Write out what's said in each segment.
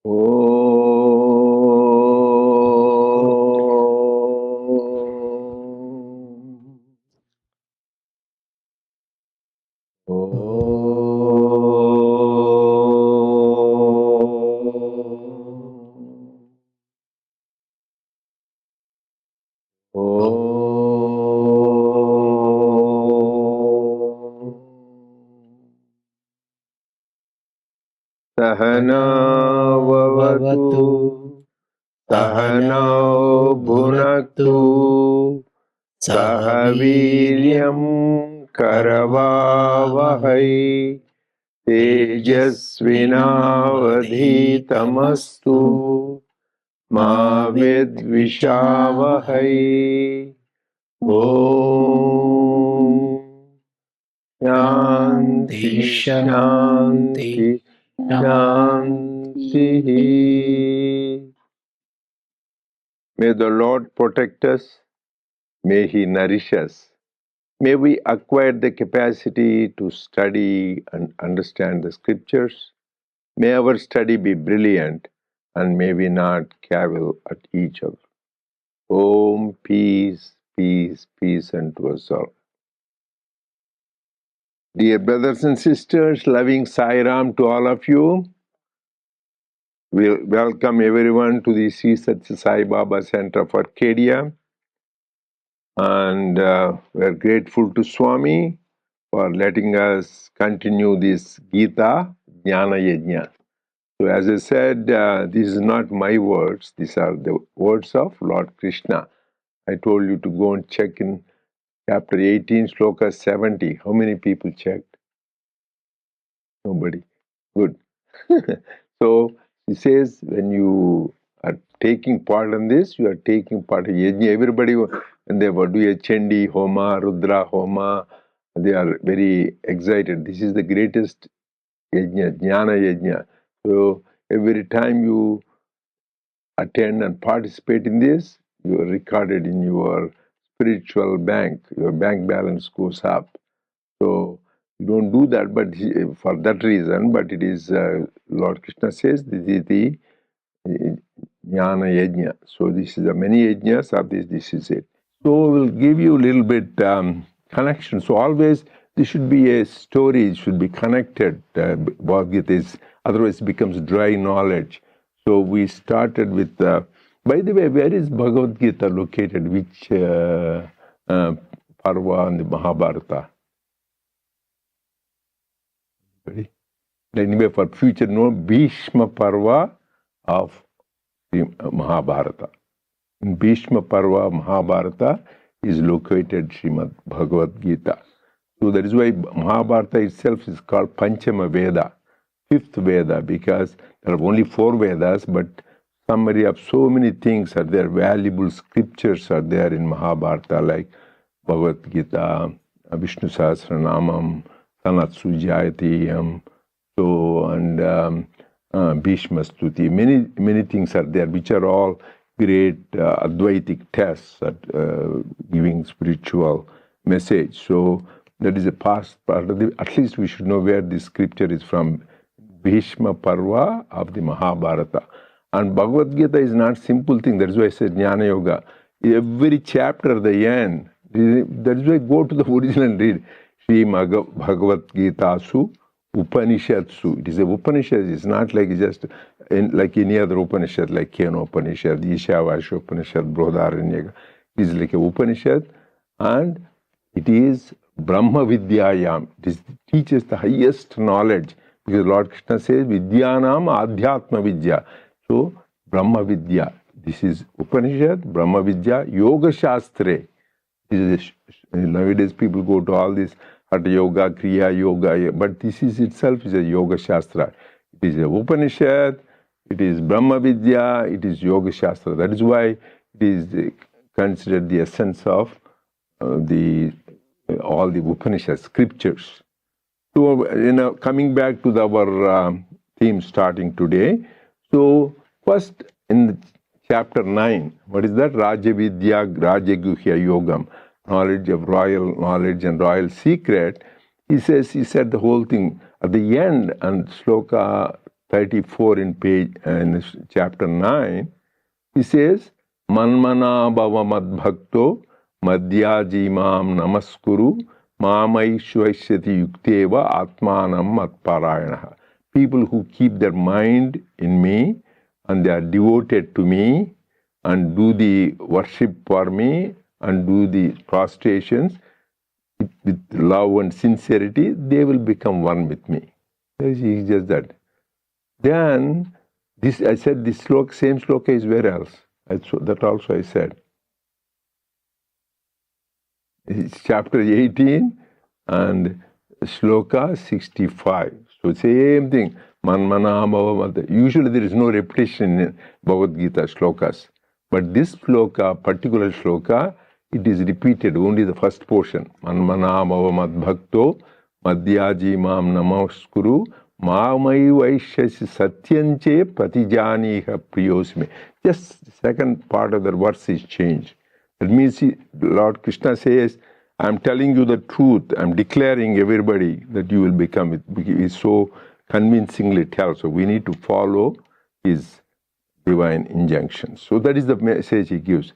Sahanavavatu Sahanau Bhunaktu Sahaviryam Karavavahai Tejasvinavadhitamastu Ma Vidvishavahai. Om Shanti Shanti Shanti. May the Lord protect us. May He nourish us. May we acquire the capacity to study and understand the scriptures. May our study be brilliant, and may we not cavil at each other. Om, peace, peace, peace unto us all. Dear brothers and sisters, loving Sai Ram to all of you. We welcome everyone to the Sri Sathya Sai Baba Center of Arcadia. And we are grateful to Swami for letting us continue this Gita Jnana Yajna. So as I said, these are not my words. These are the words of Lord Krishna. I told you to go and check in chapter 18, sloka 70. How many people checked? Nobody. Good. So he says, when you are taking part in this, you are taking part in yajna. Everybody, when they do a Chandi Homa, Rudra Homa, they are very excited. This is the greatest yajna, Jnana Yajna. So every time you attend and participate in this, you are recorded in your spiritual bank. Your bank balance goes up. So you don't do that, but for that reason. But it is Lord Krishna says this is the Jnana Yajna. So this is the many yajnas of this. This is it. So we'll give you a little bit connection. So always this should be a story. It should be connected. Bhagavad Gita is, otherwise it becomes dry knowledge. So we started with. By the way, where is Bhagavad Gita located? Which parva in the Mahabharata? Anyway, for future, no, Bhishma Parva of the Mahabharata. In Bhishma Parva Mahabharata is located Srimad Bhagavad Gita. So that is why Mahabharata itself is called Panchama Veda, fifth Veda, because there are only four Vedas, but summary of so many things are there, valuable scriptures are there in Mahabharata, like Bhagavad Gita, Vishnu Sahasranamam, Sanatsu Jayatiyam, so, and Bhishma Stuti, many things are there, which are all great Advaitic tests at giving spiritual message. So that is a past part of the, at least we should know where this scripture is from, Bhishma Parva of the Mahabharata. And Bhagavad Gita is not simple thing, that is why I said Jnana Yoga. Every chapter at the end, that is why go to the original and read, Sri Bhagavad Gita Su Upanishadsu. It is a Upanishad. It's not like just like any other Upanishad, like Kena Upanishad, Ishavasya Upanishad, Brodharanyaka. It is like a Upanishad, and it is Brahma Vidyayam. It teaches the highest knowledge, because Lord Krishna says Vidyanam Adhyatma Vidya. So Brahma Vidya. This is Upanishad, Brahma Vidya, Yoga Shastre. Nowadays people go to all this Hatha Yoga, Kriya Yoga, but this is itself is a Yoga Shastra. It is a Upanishad, it is Brahma Vidya, it is Yoga Shastra. That is why it is considered the essence of all the Upanishad scriptures. So, coming back to our theme starting today. So, first in chapter 9, what is that? Raja Vidya, Raja Guhya Yogam. Knowledge of royal knowledge and royal secret. He said the whole thing at the end, and sloka 34 in chapter 9, he says, Manmana bhava madbhakto madhyajimam namaskuru mamaishvashyati yukteva atmanam matparayanaha. People who keep their mind in me and they are devoted to me and do the worship for me and do the prostrations with love and sincerity, they will become one with me. It's just that. Then, this I said this sloka, same sloka is where else? That also I said. It's chapter 18 and sloka 65. So same thing. Manmana bhava. Usually there is no repetition in Bhagavad Gita slokas. But this sloka, particular sloka, it is repeated, only the first portion. Manmana bhava madbhakto madhyajimam namaskuru Mamai vaishyasi satyanche pratijaniha priyosme. Just the second part of the verse is changed. That means Lord Krishna says, I'm telling you the truth. I'm declaring everybody that you will become it. He so convincingly tells. So we need to follow his divine injunctions. So that is the message he gives.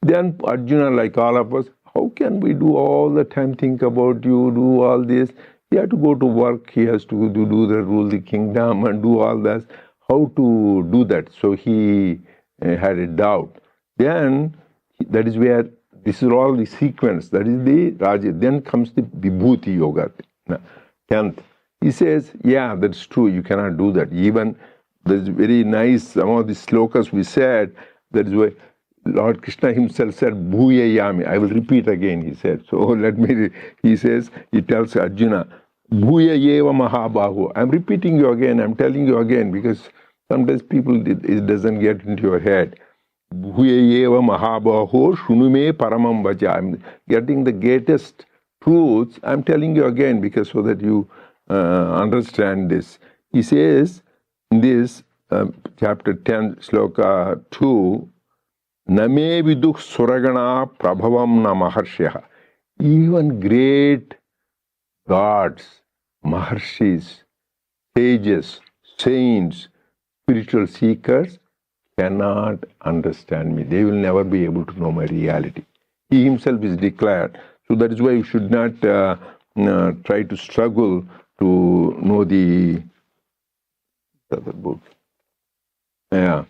Then Arjuna, like all of us, how can we do all the time think about you, do all this? He had to go to work, he has to rule the kingdom and do all that. How to do that? So he had a doubt. Then, that is where, this is all the sequence, that is the Raja. Then comes the Vibhuti Yoga. 10th. He says, yeah, that's true, you cannot do that. Even, there's very nice, some of the slokas we said, that is why Lord Krishna himself said, Bhuya Yami. I will repeat again, he said. So he says, he tells Arjuna, Bhuya Yeva Mahabahu. I'm repeating you again, I'm telling you again, because sometimes it doesn't get into your head. Bhuya Yeva Mahabahu Shunume Paramam Vaja. I'm getting the greatest truths. I'm telling you again, because so that you understand this. He says, in this chapter 10, sloka 2, Name viduk suragana prabhavam na maharshya. Even great gods, maharshis, sages, saints, spiritual seekers cannot understand me. They will never be able to know my reality. He himself is declared. So that is why you should not try to struggle to know the other book. Yeah.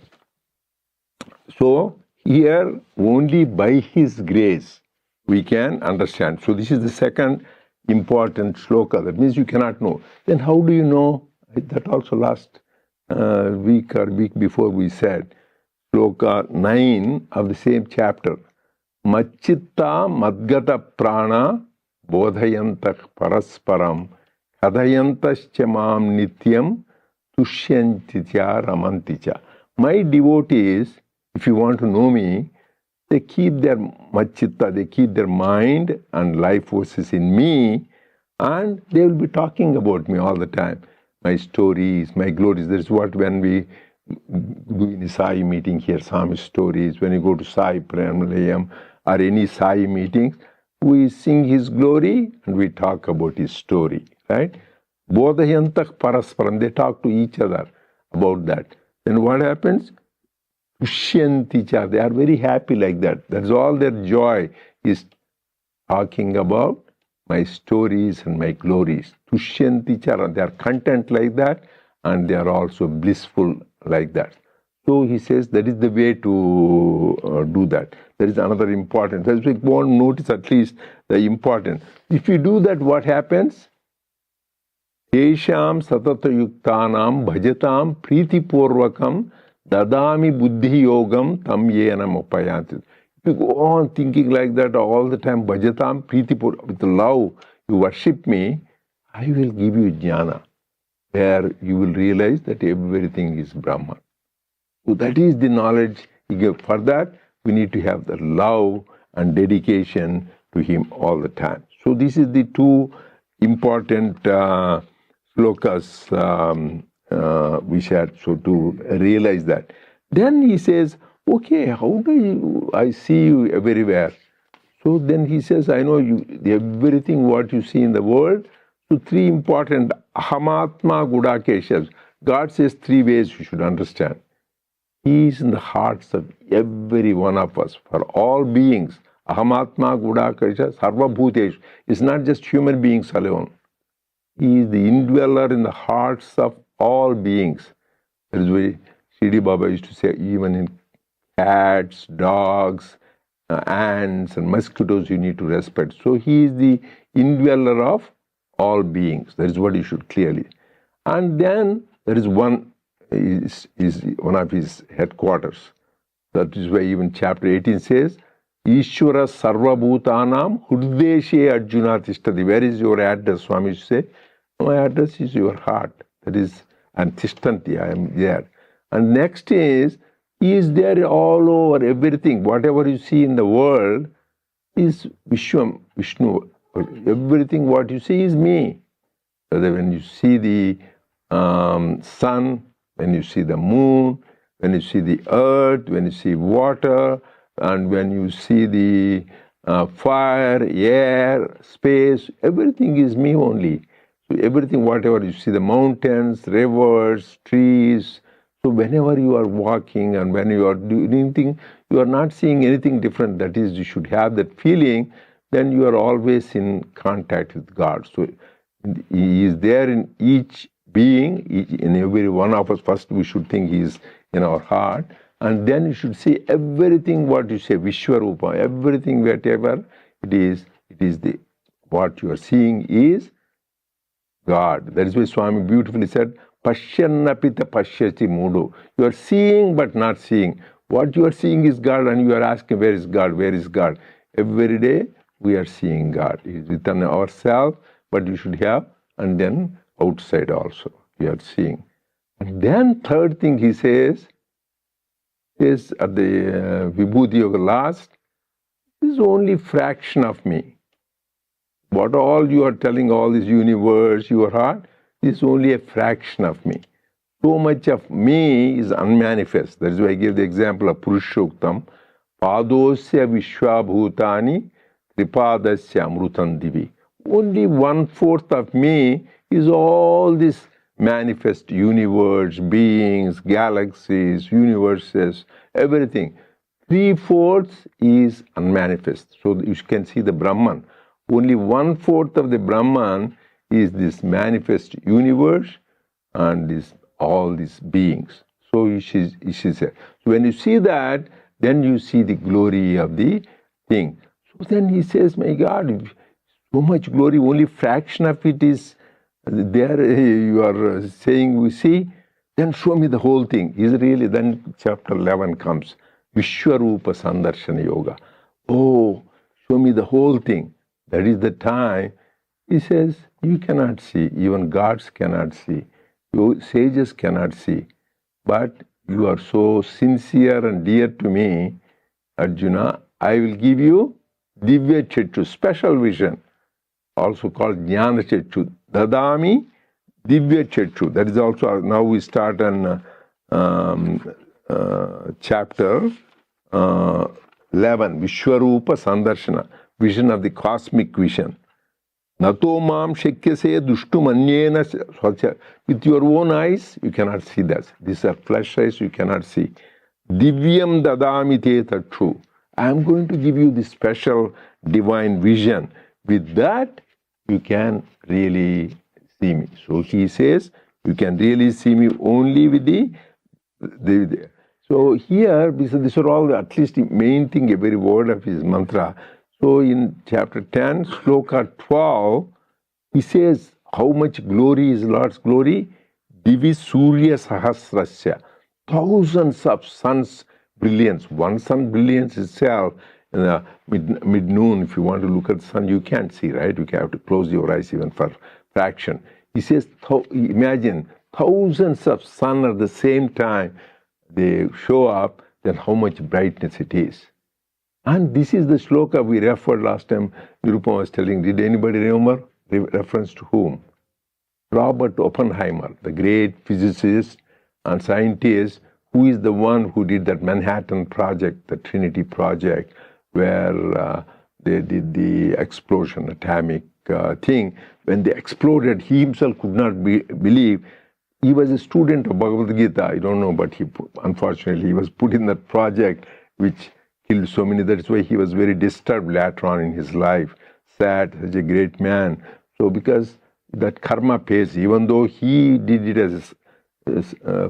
So, here, only by His grace, we can understand. So, this is the second important shloka. That means you cannot know. Then how do you know? That also last week or week before we said. Shloka 9 of the same chapter. Machitta madgata prana bodhayantak parasparam kadayantascha mam nityam tushyanticha ramanticha. My devotees, if you want to know me, they keep their machitta, they keep their mind and life forces in me, and they will be talking about me all the time. My stories, my glories. That is what when we do in a Sai meeting here, Swami stories, when you go to Sai Pramalayam or any Sai meetings, we sing his glory and we talk about his story, right? Bodhayantak parasparam, they talk to each other about that. Then what happens? Tushyanticha, they are very happy like that. That's all their joy is talking about my stories and my glories. Tushyanticha, they are content like that and they are also blissful like that. So he says that is the way to do that. That is another important. So we want to notice at least the important. If you do that, what happens? Yesham satata yuktanam bhajatam priti purvakam dadami buddhi yogam tam yenam upayanti. If you go on thinking like that all the time, bhajatam priti purvakam, with love, you worship me, I will give you jnana, where you will realize that everything is Brahman. So that is the knowledge he gave. For that, we need to have the love and dedication to him all the time. So this is the two important slokas we shared, so to realize that. Then he says, okay, how do I see you everywhere? So then he says, I know you, everything what you see in the world. So three important ahamatma gudakeshas. God says three ways you should understand. He is in the hearts of every one of us, for all beings. Ahamatma Gudakarisha Sarva Bhutesh. It's not just human beings alone. He is the indweller in the hearts of all beings. That is why Shri Baba used to say, even in cats, dogs, ants, and mosquitoes, you need to respect. So he is the indweller of all beings. That is what you should clearly. And then there is one is one of his headquarters. That is why even chapter 18 says, Ishvara Sarva Bhutanam Hurdeshe Arjuna Tishtati. Where is your address? Swami used to say, my address is your heart. That is, and Tishtanti, I am there. And next is, he is there all over everything. Whatever you see in the world is Vishwam, Vishnu. Everything what you see is me. So that when you see the sun, when you see the moon, when you see the earth, when you see water, and when you see the fire, air, space, everything is me only. So everything, whatever you see, the mountains, rivers, trees. So whenever you are walking and when you are doing anything, you are not seeing anything different. That is, you should have that feeling. Then you are always in contact with God. So He is there in each being, in every one of us. First, we should think He is in our heart. And then you should see everything what you say, Vishwarupa, everything, whatever it is the what you are seeing is God. That is why Swami beautifully said, Pashyannapita pashyati mudo. You are seeing but not seeing. What you are seeing is God, and you are asking, where is God? Where is God? Every day we are seeing God. He is within ourselves, but you should have, and then outside also we are seeing. And then third thing he says is at the Vibhuti Yoga last, this is only fraction of me. What all you are telling, all this universe, your heart, this is only a fraction of me. So much of me is unmanifest. That is why I give the example of Purushoktam. Padosya Vishwabhutani Tripadasya Amrutan Divi. Only 1/4 of me is all this manifest universe, beings, galaxies, universes, everything. 3/4 is unmanifest. So you can see the Brahman. Only 1/4 of the Brahman is this manifest universe and this all these beings. So you should say. So when you see that, then you see the glory of the thing. So then he says, my God, so much glory, only fraction of it is there. You are saying, we see, then show me the whole thing. Is really, then chapter 11 comes, Vishwarupa Sandarshana Yoga. Oh, show me the whole thing. That is the time. He says, you cannot see, even gods cannot see, you sages cannot see, but you are so sincere and dear to me, Arjuna, I will give you Divya Chetu, special vision, also called Jnana Chetu. Dadami Divya Chetu. That is also, now we start on chapter 11, Vishwarupa Sandarshana, vision of the cosmic vision. Nato mam shekyase dushtum anyena Sathya. With your own eyes, you cannot see that. These are flesh eyes, you cannot see. Divyam dadami te tattru. I am going to give you this special divine vision. With that, you can really see me. So he says, you can really see me only with the so here, because these are all at least the main thing, every word of his mantra. So in chapter 10, sloka 12, he says how much glory is Lord's glory? Divi Surya Sahasrasya. Thousands of suns brilliance. One sun brilliance itself, in the mid-noon, if you want to look at the sun, you can't see, right? You have to close your eyes even for fraction. He says, imagine thousands of sun at the same time, they show up, then how much brightness it is. And this is the shloka we referred last time, Nirupama was telling. Did anybody remember? Reference to whom? Robert Oppenheimer, the great physicist and scientist, who is the one who did that Manhattan Project, the Trinity Project, where they did the explosion, atomic thing. When they exploded, he himself could not believe he was a student of Bhagavad Gita. I don't know, but unfortunately he was put in that project which killed so many. That's why he was very disturbed later on in his life. Sad, such a great man. So because that karma pays, even though he did it as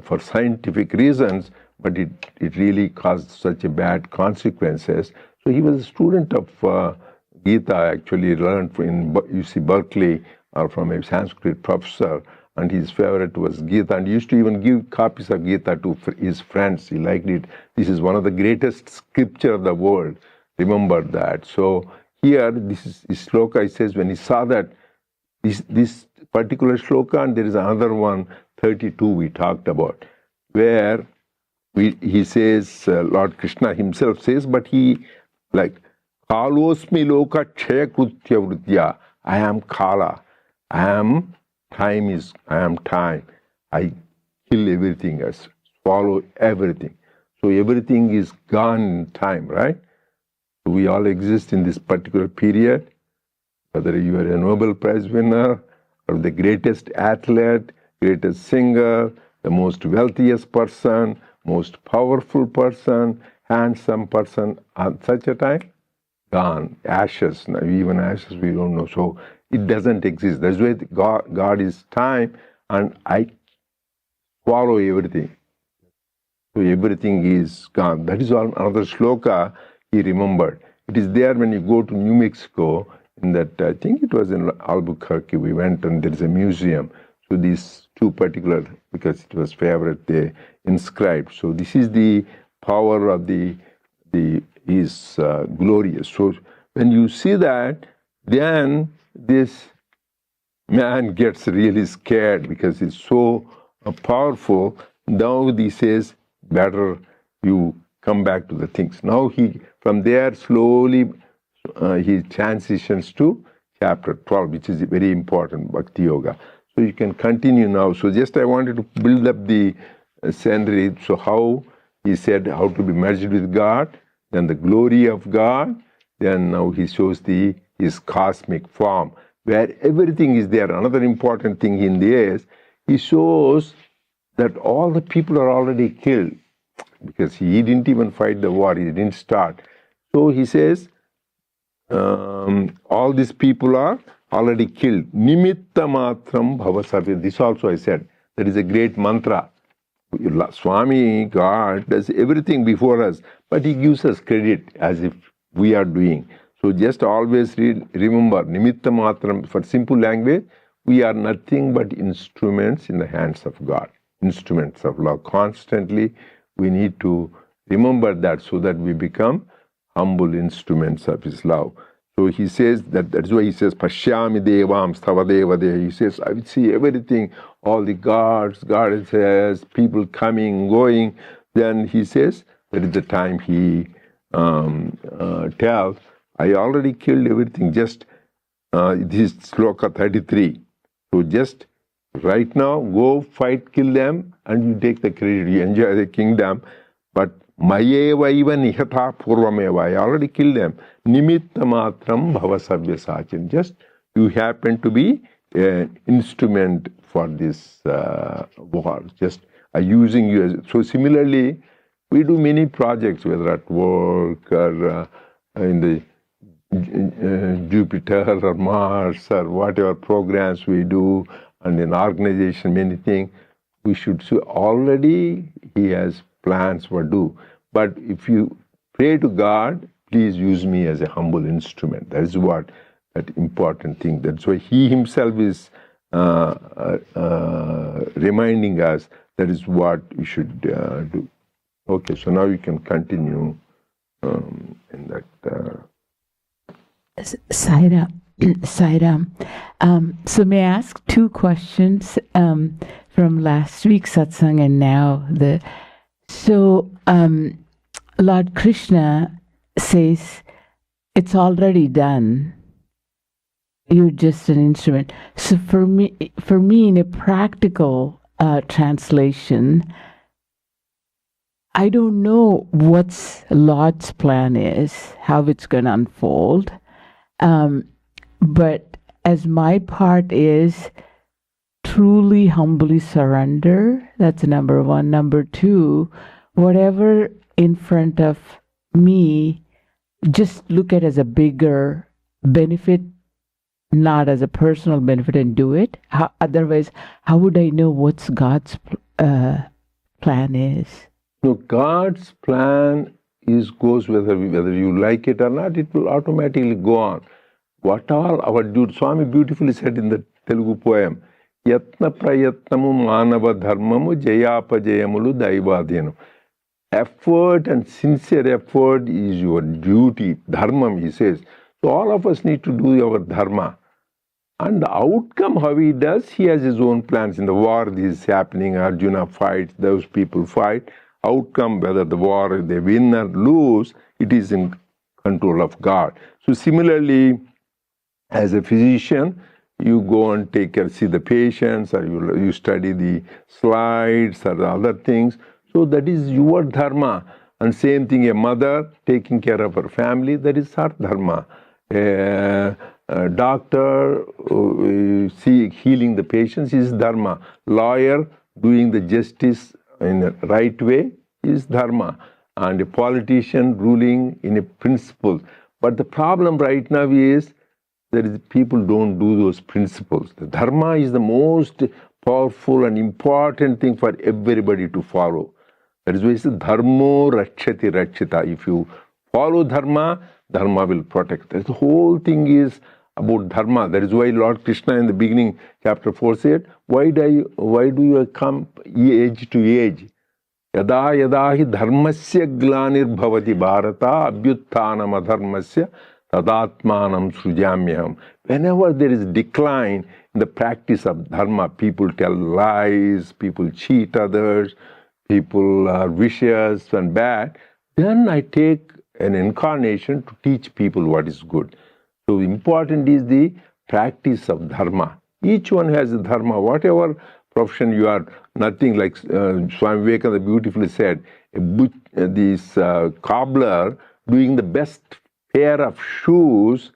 for scientific reasons, but it really caused such a bad consequences. So he was a student of Gita, actually learned in UC Berkeley or from a Sanskrit professor, and his favorite was Gita, and he used to even give copies of Gita to his friends. He liked it. This is one of the greatest scripture of the world. Remember that. So here, this is sloka. It says when he saw that this particular sloka, and there is another one, 32, we talked about, where he says, Lord Krishna himself says, but he like, Kalosmi loka kshaya krutya vritya. I am Kala. I am time. I kill everything, I swallow everything. So everything is gone in time, right? We all exist in this particular period, whether you are a Nobel Prize winner or the greatest athlete, greatest singer, the most wealthiest person, most powerful person, handsome person, at such a time, gone, ashes. Now, even ashes we don't know. So it doesn't exist. That's why God is time, and I swallow everything. So everything is gone. That is another sloka he remembered. It is there when you go to New Mexico, in that, I think it was in Albuquerque, we went and there is a museum. So these two particular, because it was favorite, they inscribed. So this is the power of is glorious. So when you see that, then this man gets really scared because it's so powerful. Now he says, better you come back to the things. Now from there slowly he transitions to chapter 12, which is very important, Bhakti Yoga. So you can continue now. So just I wanted to build up the scenery. So how he said how to be merged with God, then the glory of God, then now he shows his cosmic form, where everything is there. Another important thing in this, he shows that all the people are already killed, because he didn't even fight the war, he didn't start. So he says, all these people are already killed. Nimitta matram bhavasavya. This also I said, that is a great mantra. Swami, God, does everything before us, but he gives us credit as if we are doing. So just always remember, nimitta matram, for simple language, we are nothing but instruments in the hands of God, instruments of love. Constantly we need to remember that, so that we become humble instruments of his love. So he says that's why he says, Pashyami devam stava devade. He says, I will see everything, all the gods, goddesses, people coming, going. Then he says, that is the time he tells, I already killed everything. Just, this is sloka 33. So just right now, go fight, kill them, and you take the credit, you enjoy the kingdom. But Mayeva eva nihata purvameva, I already killed them. Nimitta matram bhavasavya sachin. Just you happen to be an instrument for this war. Just using you as. So similarly, we do many projects, whether at work or in the Jupiter or Mars or whatever programs we do, and in organization, many things. We should see already he has plans for do. But if you pray to God, please use me as a humble instrument. That is what that important thing. That's why he himself is reminding us that is what we should do. Okay, so now you can continue in that. Sairam. So may I ask two questions from last week's satsang and now Lord Krishna says, it's already done. You're just an instrument. So for me, in a practical translation, I don't know what Lord's plan is, how it's going to unfold. But as my part is truly humbly surrender. That's number one. Number two, whatever in front of me, just look at as a bigger benefit, not as a personal benefit, and do it. Otherwise, how would I know what's God's plan is? No, God's plan goes whether you like it or not, it will automatically go on. What all our duty, Swami beautifully said in the Telugu poem, Yatna prayatnamu manava dharmamu jayapajayamulu daivadyanam. Effort and sincere effort is your duty, dharmam, he says. So all of us need to do our dharma. And the outcome, how he does, he has his own plans. In the war, this is happening, Arjuna fights, those people fight. Outcome, whether the war, they win or lose, it is in control of God. So similarly, as a physician, you go and take care, see the patients, or you study the slides or the other things. So that is your dharma. And same thing, a mother taking care of her family, that is her dharma. A doctor healing the patients is dharma. Lawyer doing the justice in the right way is dharma. And a politician ruling in a principle. But the problem right now is people don't do those principles. The dharma is the most powerful and important thing for everybody to follow. That is why it's dharmo rakshati rakshita. If you follow dharma, dharma will protect. The whole thing is about dharma. That is why Lord Krishna in the beginning, chapter 4 said, why do you come age to age? Yada yada hi dharmasya glanir bhavati bharata abhyuttanam adharmasya tadatmanam srujamyam. Whenever there is decline in the practice of dharma, people tell lies, people cheat others, people are vicious and bad, then I take an incarnation to teach people what is good. So important is the practice of dharma. Each one has a dharma, whatever profession you are, nothing like Swami Vivekananda beautifully said, this cobbler doing the best pair of shoes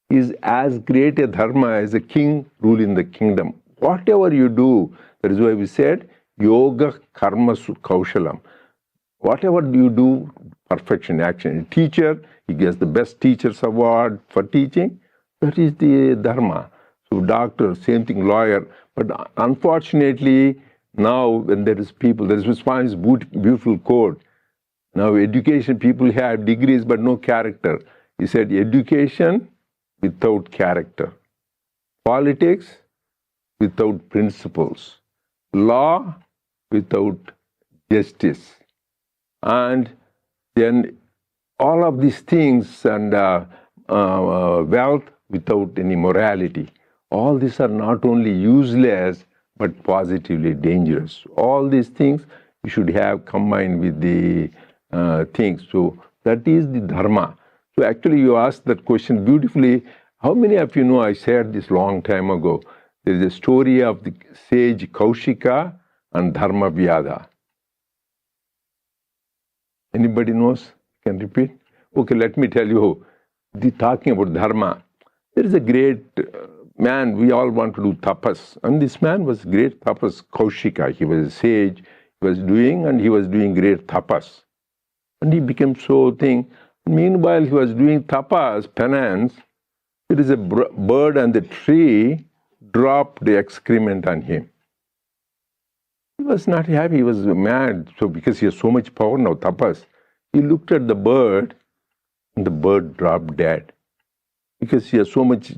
is as great a dharma as a king ruling the kingdom. Whatever you do, that is why we said, yoga karma kaushalam. Whatever you do, perfection, action. A teacher, he gets the best teacher's award for teaching. That is the dharma. So doctor, same thing, lawyer. But unfortunately, now when there is people, there is Swami's beautiful quote. Now education, people have degrees but no character. He said, education without character. Politics without principles. Law without justice. And then all of these things and wealth without any morality. All these are not only useless, but positively dangerous. All these things you should have combined with the things. So that is the dharma. So actually you asked that question beautifully. How many of you know, I shared this long time ago, there is a story of the sage Kaushika and Dharma Vyada. Anybody knows? Can repeat? Okay, let me tell you. Talking about dharma, there is a great man, we all want to do tapas. And this man was great tapas, Kaushika. He was a sage, he was doing great tapas. And he became so thing. Meanwhile, he was doing tapas, penance. There is a bird and the tree dropped the excrement on him. He was not happy, he was mad. So because he has so much power now, tapas, he looked at the bird and the bird dropped dead. Because he has so much,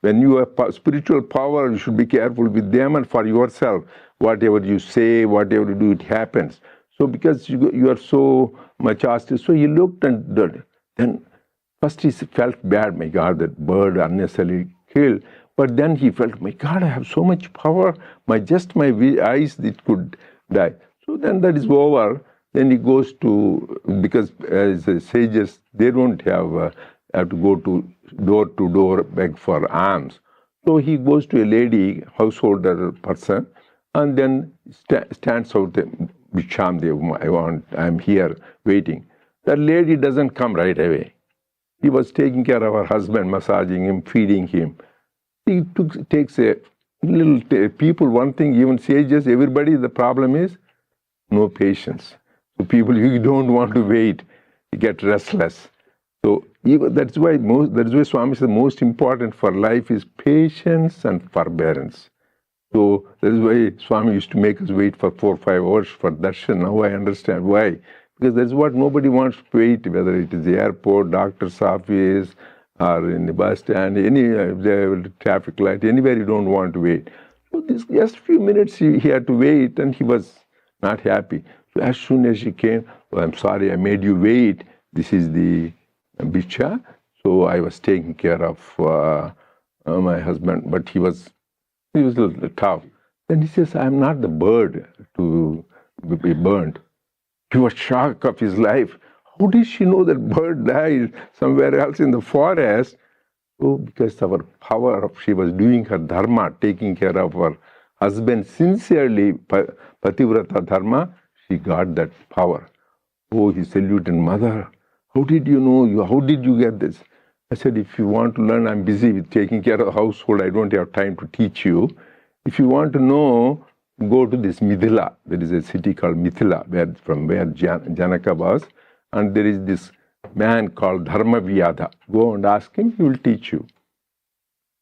when you have spiritual power, you should be careful with them and for yourself. Whatever you say, whatever you do, it happens. So because you are so much asked, so he looked and then first he felt bad, my God, that bird unnecessarily killed. But then he felt, my God, I have so much power, my eyes, it could die. So then that is over. Then he goes to, because as sages, they don't have to go to door, beg for alms. So he goes to a lady, householder person, and then stands out, Bhiksham, I'm here waiting. That lady doesn't come right away. He was taking care of her husband, massaging him, feeding him. He takes a people, one thing, even sages, everybody, the problem is no patience. So people, you don't want to wait, you get restless. So even, that's why Swami said the most important for life is patience and forbearance. So that is why Swami used to make us wait for 4 or 5 hours for darshan. Now I understand why. Because that's what nobody wants to wait, whether it is the airport, doctor's office, or in the bus stand, any traffic light, anywhere you don't want to wait. So this just few minutes he had to wait, and he was not happy. So as soon as he came, oh, I'm sorry, I made you wait. This is the bicha. So I was taking care of my husband, but he was a little tough. Then he says, I'm not the bird to be burned. He was shocked of his life. How did she know that bird died somewhere else in the forest? Oh, because of her power, she was doing her dharma, taking care of her husband sincerely, pativrata dharma, she got that power. Oh, he saluted, Mother, how did you know? How did you get this? I said, if you want to learn, I'm busy with taking care of the household. I don't have time to teach you. If you want to know, go to this Mithila. There is a city called Mithila, from where Janaka was. And there is this man called Dharmavyadha. Go and ask him, he will teach you.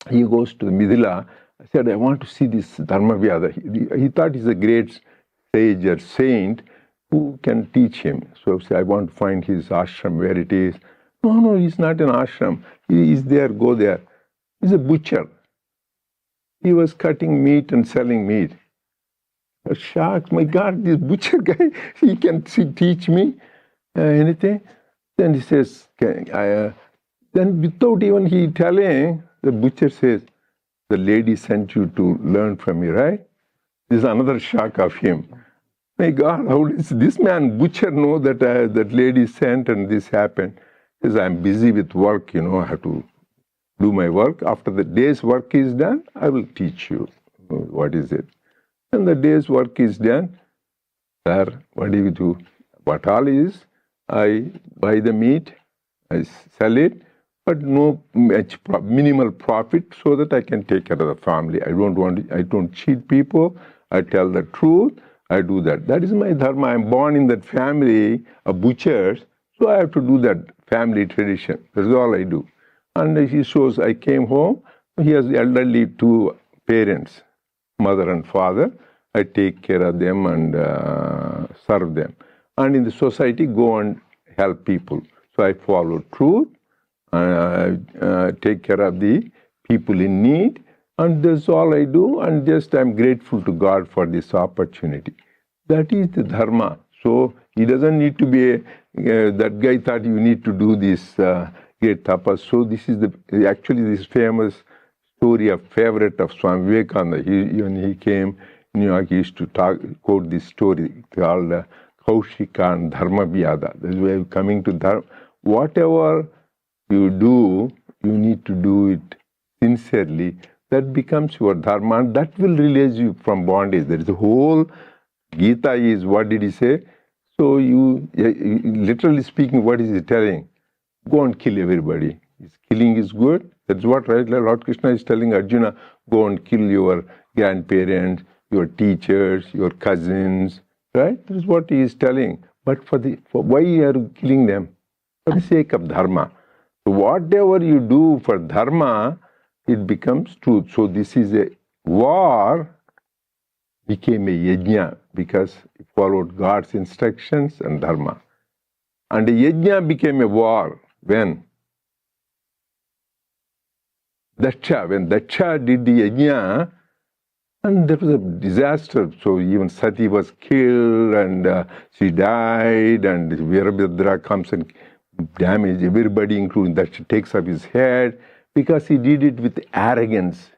He goes to the Mithila. I said, I want to see this Dharmavyadha. He thought he's a great sage or saint who can teach him. So I said, I want to find his ashram, where it is. No, he's not an ashram. He is there, go there. He's a butcher. He was cutting meat and selling meat. I was shocked. My God, this butcher guy, he can teach me anything. Then he says, then without even he telling, the butcher says, the lady sent you to learn from me, right? This is another shock of him. My God, how does this man butcher know that that lady sent and this happened? He says, I'm busy with work, I have to do my work. After the day's work is done, I will teach you what is it. And the day's work is done. Sir, what do you do? What all is, I buy the meat, I sell it, but no minimal profit so that I can take care of the family. I don't cheat people. I tell the truth. I do that. That is my dharma. I'm born in that family of butchers, so I have to do that family tradition. That's all I do. And he shows, I came home, he has elderly 2 parents, mother and father. I take care of them and serve them. And in the society, go and help people. So I follow truth, take care of the people in need, and that's all I do, and just I'm grateful to God for this opportunity. That is the dharma. So he doesn't need to be that guy thought you need to do this great tapas. So this is actually this famous story of favorite of Swami Vivekananda. When he came in New York, he used to quote this story called Kaushika and Dharmavyadha. That's why coming to dharma. Whatever you do, you need to do it sincerely. That becomes your dharma, and that will release you from bondage. There is a whole Gita is, what did he say? So literally speaking, what is he telling? Go and kill everybody. Killing is good. That's what, right? Lord Krishna is telling Arjuna, go and kill your grandparents, your teachers, your cousins, right? That is what he is telling. But for why are you killing them? For the sake of dharma. So whatever you do for dharma, it becomes truth. So this is a war, became a yajna because it followed God's instructions and dharma. And a yajna became a war when Daksha did the yajna, and there was a disaster. So even Sati was killed, and she died, and Virabhadra comes and damages everybody, including Daksha, takes off his head, because he did it with arrogance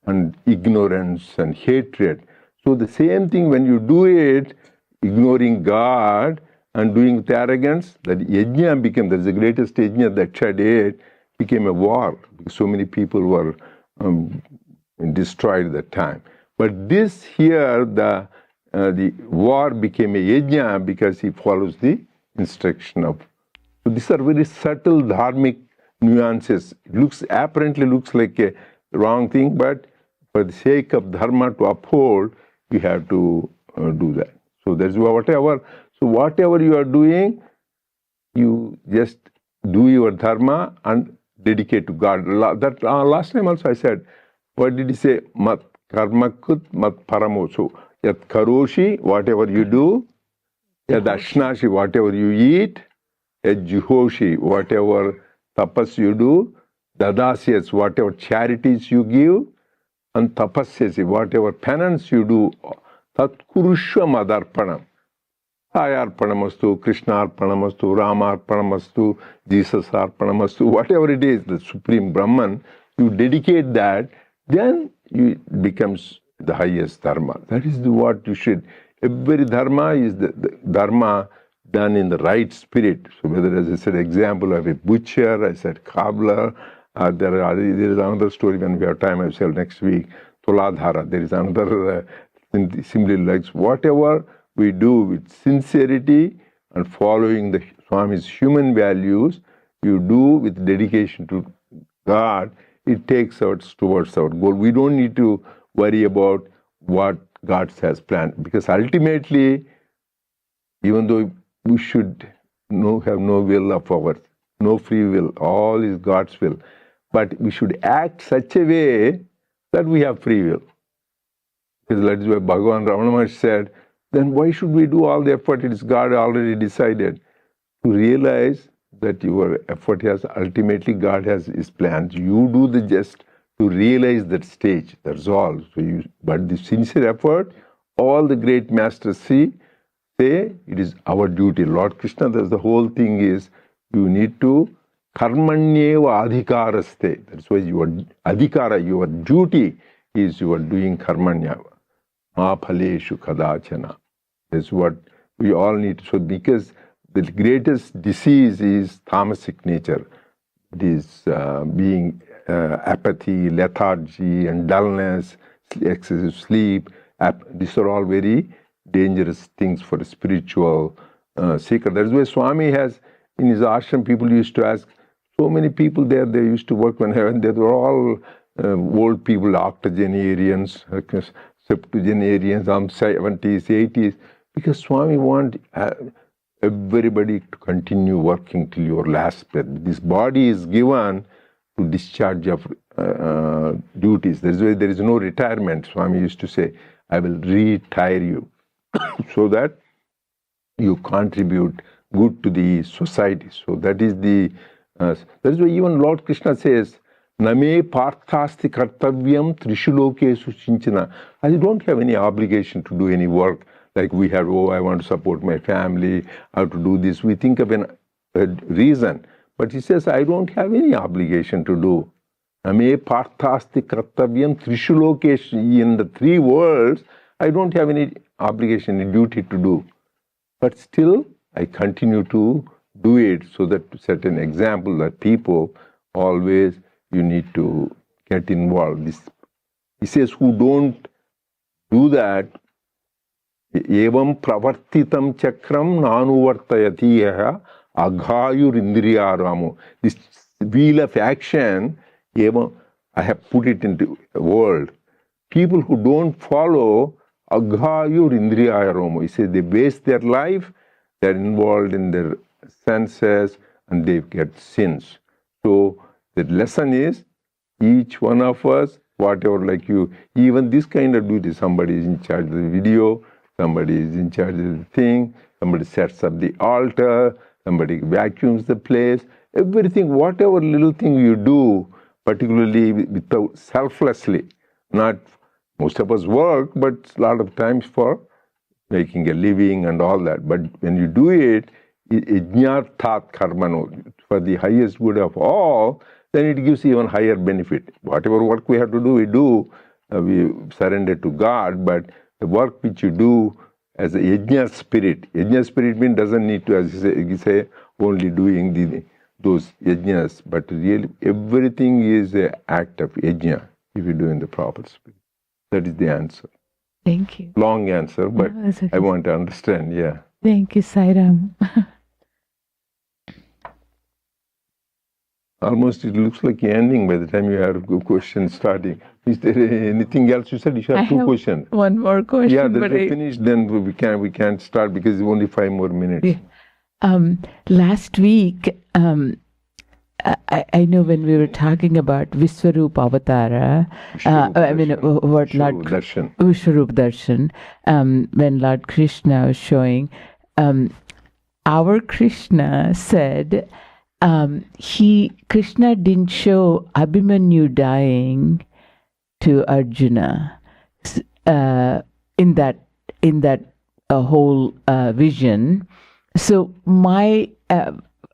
and ignorance and hatred. So the same thing, when you do it, ignoring God and doing with arrogance, that yajna became, that's the greatest yajna that Daksha did, became a war. Because so many people were destroyed at that time. But this here, the war became a yajna because he follows the instruction of. So these are very subtle dharmic nuances. It apparently looks like a wrong thing, but For the sake of dharma to uphold, you have to do that. So that's whatever you are doing, you just do your dharma and dedicate to God. That last time also I said, what did he say? Mat karmakut mat paramo. So yat karoshi, whatever you do, yat ashnashi, whatever you eat, yat juhoshi, whatever tapas you do, dadasyas, whatever charities you give, and tapasyasi, whatever penance you do, tat kurushva madarpanam. Arpanamastu, Krishna Arpanamastu, Rama Arpanamastu, Jesus Arpanamastu, whatever it is, the Supreme Brahman, you dedicate that, then it becomes the highest dharma. That is what you should. Every dharma is the dharma done in the right spirit. So whether, as I said, example of a butcher, I said cobbler, there is another story when we have time, I will tell next week, Tuladhara, there is another similar like whatever we do with sincerity and following the Swami's human values, you do with dedication to God, it takes us towards our goal. We don't need to worry about what God has planned, because ultimately, even though we should have no will of ours, no free will, all is God's will, but we should act such a way that we have free will. Because that is why Bhagavan Ramana Maharshi said, then why should we do all the effort? It is God already decided. To realize that your effort has, ultimately God has His plans. You do the just to realize that stage. That's all. But the sincere effort, all the great masters say it is our duty. Lord Krishna, that's the whole thing is, you need to karmanyeva adhikaraste. That's why your adhikara, your duty is you are doing karmanyeva. Ma phaleshu kadachana. That's what we all need to show, because the greatest disease is tamasic nature. It is being apathy, lethargy, and dullness, excessive sleep. These are all very dangerous things for a spiritual seeker. That is why Swami has, in his ashram, people used to ask, so many people there, they used to work when they were all old people, octogenarians, septuagenarians, 70s, 80s, because Swami wants everybody to continue working till your last breath. This body is given to discharge of duties. That is why there is no retirement. Swami used to say, I will retire you so that you contribute good to the society. So that is why even Lord Krishna says, Name parthasti kartavyam trishulokesu chinchana. I don't have any obligation to do any work like we have, I want to support my family, I have to do this. We think of a reason. But he says, I don't have any obligation to do. Name parthasti kartavyam trishulokesu. In the three worlds, I don't have any obligation, any duty to do. But still, I continue to do it, so that to set an example that people always, you need to get involved. He says, who don't do that, evam pravartitam chakram nanuvartayatiyaha aghayur indriyaramu. This wheel of action, evam, I have put it into the world. People who don't follow aghayur indriyaramu. He says they waste their life, they're involved in their senses, and they get sins. So the lesson is, each one of us, whatever, like you, even this kind of duty, somebody is in charge of the video, somebody is in charge of the thing, somebody sets up the altar, somebody vacuums the place, everything, whatever little thing you do, particularly without selflessly, not, most of us work, but a lot of times for making a living and all that. But when you do it, ijñarthat karmano, for the highest good of all, then it gives even higher benefit. Whatever work we have to do, we surrender to God, but the work which you do as a yajna spirit means doesn't need to, as you say, only doing those yajnas, but really everything is an act of yajna if you do in the proper spirit. That is the answer. Thank you. Long answer, but No, okay. I want to understand, yeah. Thank you, Sairam. Almost it looks like ending by the time you have a question starting. Is there anything else? You said you have two questions. One more question. Yeah, that's finished. Then we can't start because it's only 5 more minutes. Yeah. Last week, I know when we were talking about Viswarup Avatara, what Lord Vishwarup Darshan, when Lord Krishna was showing, our Krishna said Krishna didn't show Abhimanyu dying to Arjuna in that whole vision. So my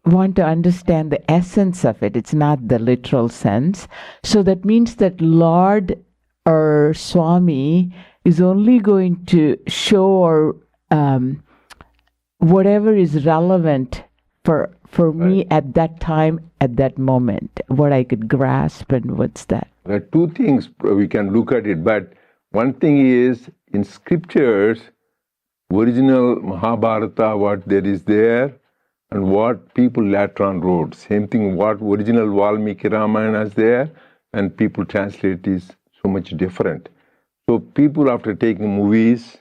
want to understand the essence of it. It's not the literal sense. So that means that Lord or Swami is only going to show or whatever is relevant for me at that time, at that moment, what I could grasp, and what's that? There are two things we can look at it, but one thing is in scriptures, original Mahabharata, what there is there, and what people later on wrote. Same thing, what original Valmiki Ramayana is there, and people translate is so much different. So people, after taking movies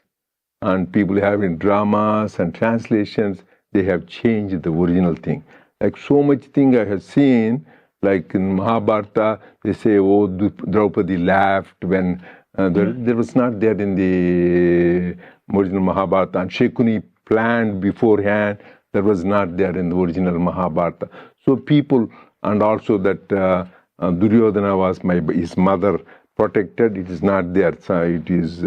and people having dramas and translations, they have changed the original thing. Like so much thing I have seen, like in Mahabharata, they say, oh, Draupadi laughed when there was not there in the original Mahabharata, and Shekuni planned beforehand. That was not there in the original Mahabharata. So people, and also that Duryodhana was his mother protected, it is not there. So it is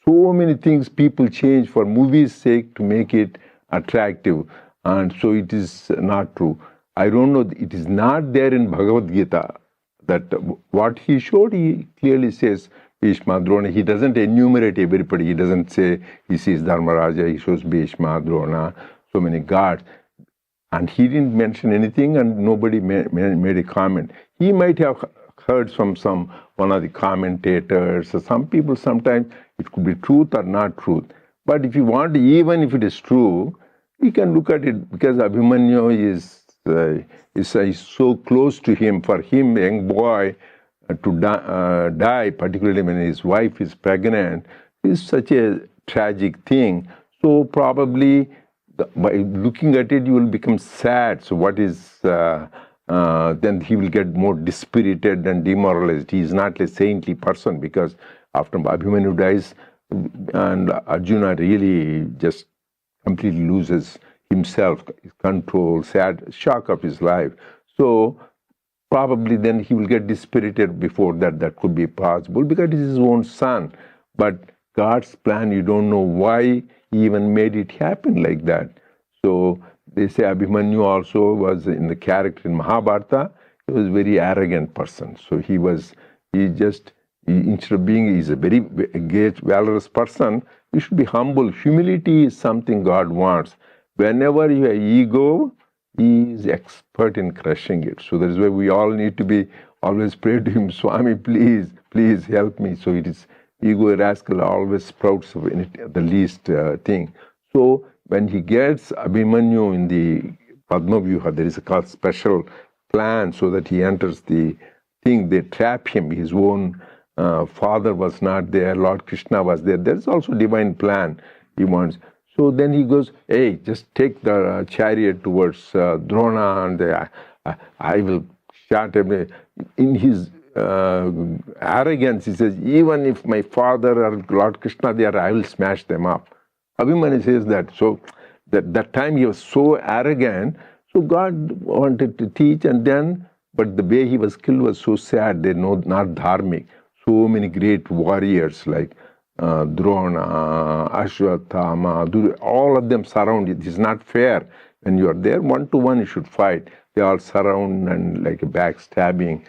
so many things people change for movies' sake to make it attractive. And so it is not true. I don't know, it is not there in Bhagavad Gita. That what he showed, he clearly says, Bhishma, Drona. He doesn't enumerate everybody. He doesn't say he sees Dharmaraja, he shows Bhishma, Drona, so many gods. And he didn't mention anything, and nobody made a comment. He might have heard from one of the commentators, or some people, sometimes it could be truth or not truth. But if you want, even if it is true, we can look at it because Abhimanyu is so close to him. For him, young boy, to die, particularly when his wife is pregnant, is such a tragic thing. So probably by looking at it, you will become sad. So what is, then he will get more dispirited and demoralized. He is not a saintly person because after Abhimanyu dies, and Arjuna really just completely loses himself, his control, sad shock of his life. So probably then he will get dispirited before that. That could be possible because it is his own son. But God's plan, you don't know why he even made it happen like that. So they say Abhimanyu also was in the character in Mahabharata. He was a very arrogant person. So instead of being, he's a very great, valorous person, you should be humble. Humility is something God wants. Whenever you have ego, he is expert in crushing it. So that is why we all need to be always pray to him, Swami, please, please help me. So it is ego rascal always sprouts of the least thing. So when he gets Abhimanyu in the Padma Vyuha, there is a special plan so that he enters the thing. They trap him. His own father was not there. Lord Krishna was there. There is also divine plan he wants. So then he goes, hey, just take the chariot towards Drona, and I will shut him. In his arrogance, he says, even if my father or Lord Krishna there, I will smash them up. Abhimanyu says that. So that time he was so arrogant. So God wanted to teach, but the way he was killed was so sad. They know not dharmic. So many great warriors like Drona, Ashwatthama, all of them surround it. It's not fair. When you are there, 1-to-1, you should fight. They all surround and like a backstabbing.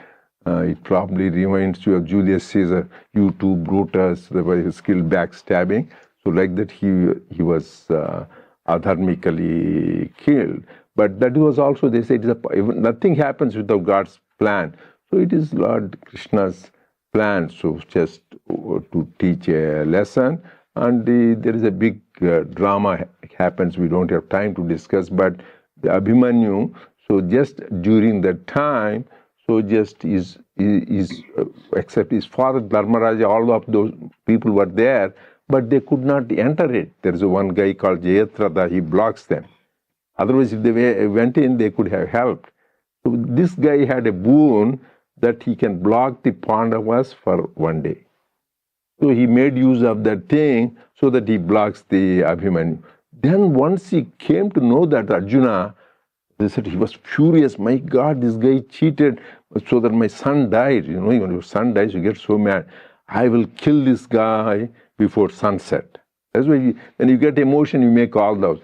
It probably reminds you of Julius Caesar. You too, Brutus, they were skilled backstabbing. So like that, he was adharmically killed. But that was also, they say, nothing happens without God's plan. So it is Lord Krishna's plan, so just to teach a lesson. And there is a big drama happens. We don't have time to discuss, but the Abhimanyu, So just during that time, so just except his father Dharmaraja, all of those people were there, but they could not enter it. There is one guy called Jayatratha, he blocks them. Otherwise, if they went in, they could have helped. So this guy had a boon that he can block the Pandavas for one day. So he made use of that thing so that he blocks the Abhimanyu. Then once he came to know that Arjuna, they said he was furious. My God, this guy cheated so that my son died. You know, when your son dies, you get so mad. I will kill this guy before sunset. That's why when you get emotion, you make all those.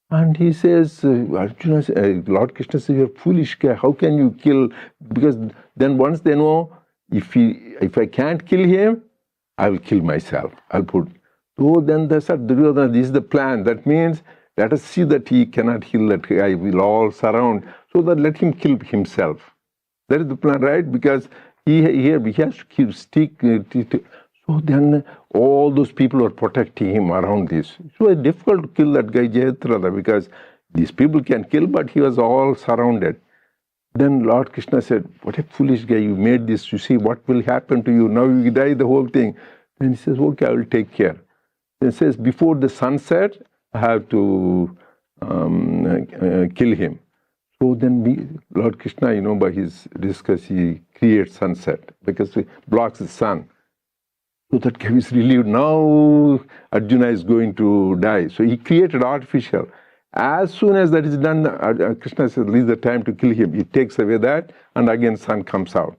And he says, Arjuna, Lord Krishna says, you're a foolish guy. How can you kill? Because then once they know, if I can't kill him, I will kill myself. I'll put. So then they said, Duryodhana, this is the plan. That means let us see that he cannot kill that guy. We'll all surround. So that let him kill himself. That is the plan, right? Because he has to keep stick. So then all those people are protecting him around this. It was difficult to kill that guy Jayatratha because these people can kill, but he was all surrounded. Then Lord Krishna said, what a foolish guy, you made this, you see what will happen to you, now you die, the whole thing. Then he says, okay, I will take care. Then he says, before the sunset, I have to kill him. So then Lord Krishna, you know, by his discuss, he creates sunset because he blocks the sun. So that guy is relieved. Now Arjuna is going to die. So he created artificial. As soon as that is done, Krishna says, leave the time to kill him. He takes away that, and again sun comes out.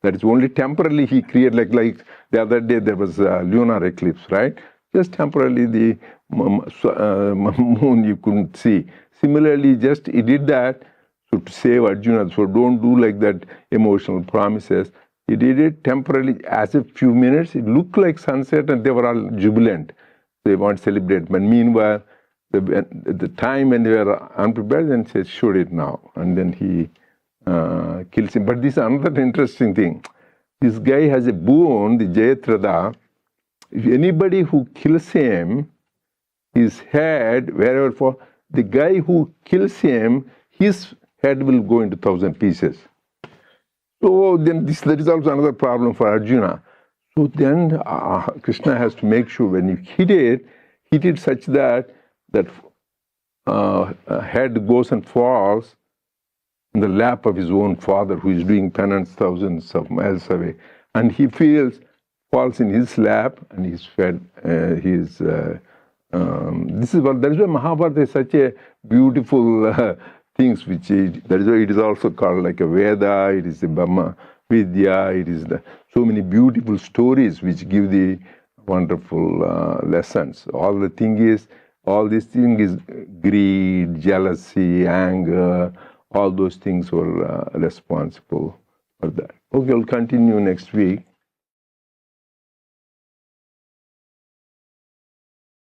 That is only temporarily he created, like the other day there was a lunar eclipse, right? Just temporarily the moon you couldn't see. Similarly, just he did that so to save Arjuna. So don't do like that emotional promises. He did it temporarily, as a few minutes. It looked like sunset, and they were all jubilant. They want to celebrate. But meanwhile, the time when they were unprepared, then says, shoot it now. And then he kills him. But this is another interesting thing. This guy has a boon, the Jayatratha. If anybody who kills him, his head, wherever for, the guy who kills him, his head will go into 1,000 pieces. So then that is also another problem for Arjuna. So then Krishna has to make sure when you hit it such that head goes and falls in the lap of his own father, who is doing penance thousands of miles away. And he falls in his lap, and he's fed. That is why Mahabharata is such a beautiful things that is why it is also called like a Veda, it is the Brahma Vidya, it is so many beautiful stories which give the wonderful lessons. All this thing is greed, jealousy, anger, all those things were responsible for that. Okay, I'll continue next week.